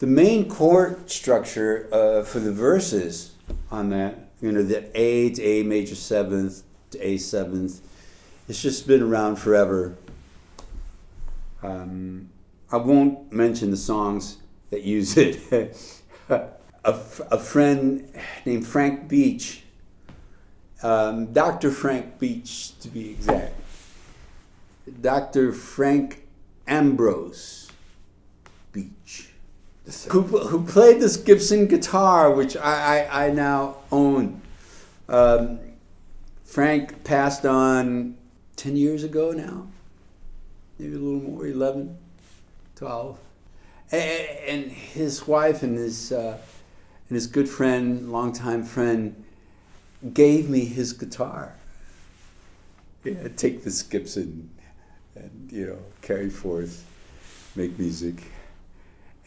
the main chord structure for the verses on that, the A to A major seventh to A seventh, it's just been around forever. I won't mention the songs that use it. A friend named Frank Beach, Dr. Frank Beach to be exact, Dr. Frank Ambrose Beach, who played this Gibson guitar, which I now own. Frank passed on 10 years ago now, maybe a little more, 11, 12. And his wife and his good friend, longtime friend, gave me his guitar. Yeah, take this Gibson and, carry forth, make music.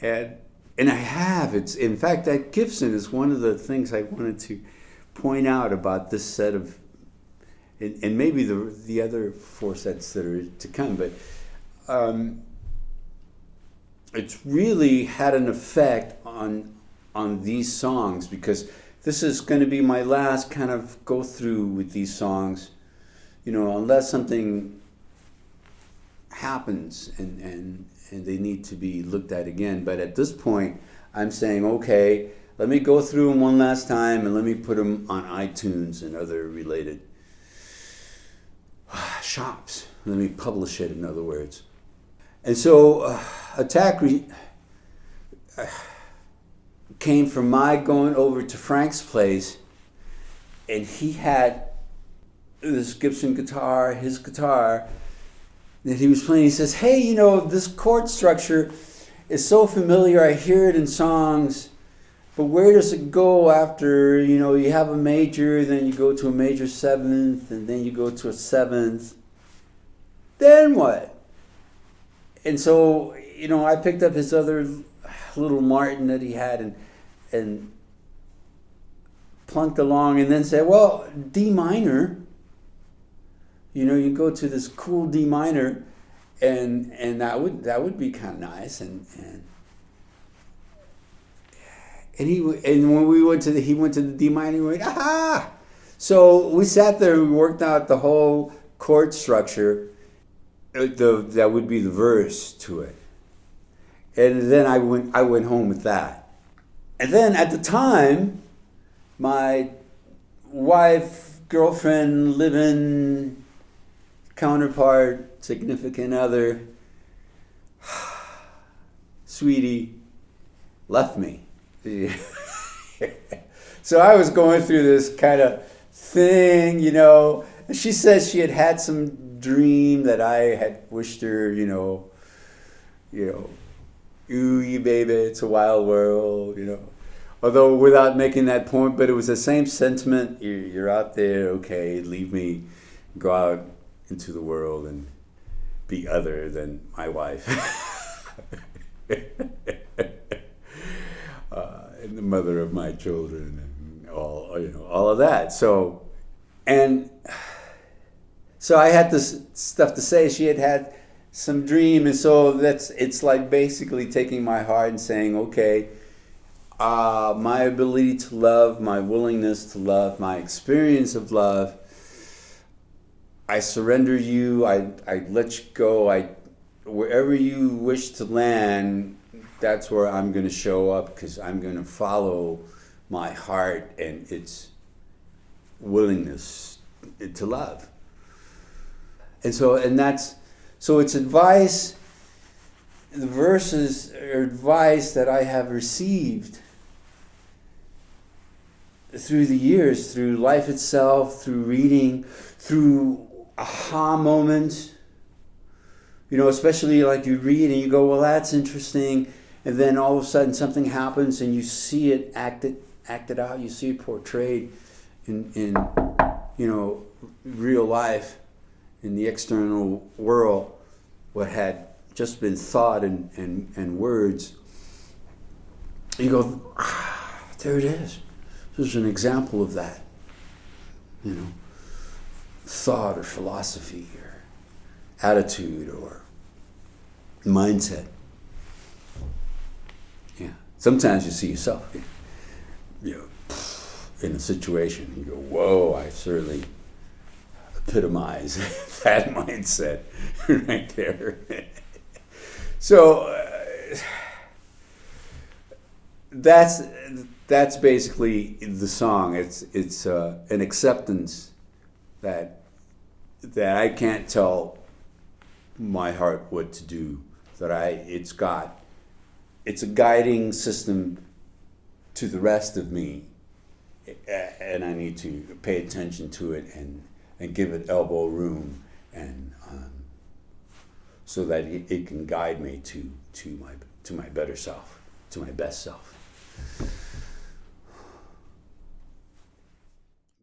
And I have. In fact, that Gibson is one of the things I wanted to point out about this set of, and maybe the other 4 sets that are to come, but it's really had an effect on these songs, because this is going to be my last kind of go through with these songs, unless something happens and they need to be looked at again. But at this point, I'm saying, okay, let me go through them one last time and let me put them on iTunes and other related shops. Let me publish it, in other words. And so Attack came from my going over to Frank's place, and he had this Gibson guitar, his guitar, that he was playing. He says, hey, this chord structure is so familiar. I hear it in songs, but where does it go after, you have a major, then you go to a major seventh, and then you go to a seventh. Then what? And so, I picked up his other little Martin that he had and plunked along, and then said, well, D minor, you go to this cool D minor, and that would be kind of nice, and when we went to he went to the D minor, he went, aha! So we sat there, we worked out the whole chord structure, that would be the verse to it. And then I went home with that. And then at the time, my wife, girlfriend, living counterpart, significant other, sweetie, left me. So I was going through this kind of thing, She says she had some dream that I had wished her, ooh, you baby, it's a wild world, Although without making that point, but it was the same sentiment. You're out there, okay, leave me, go out into the world and be other than my wife. And the mother of my children and all of that. So I had this stuff to say. She had some dream, and so it's like basically taking my heart and saying, okay, my ability to love, my willingness to love, my experience of love, I surrender you, I let you go, wherever you wish to land, that's where I'm going to show up, because I'm going to follow my heart and its willingness to love. And so it's advice, the verses are advice that I have received through the years, through life itself, through reading, through aha moments. Especially like you read and you go, well, that's interesting. And then all of a sudden something happens and you see it acted out, you see it portrayed in real life, in the external world, what had just been thought and words. You go, there it is. There's an example of that. Thought or philosophy or attitude or mindset. Yeah. Sometimes you see yourself, you know, in a situation, and you go, "Whoa! I certainly epitomize that mindset right there." So that's basically the song. It's an acceptance that I can't tell my heart what to do. It's a guiding system to the rest of me, and I need to pay attention to it and give it elbow room, and so that it can guide me to my better self, to my best self.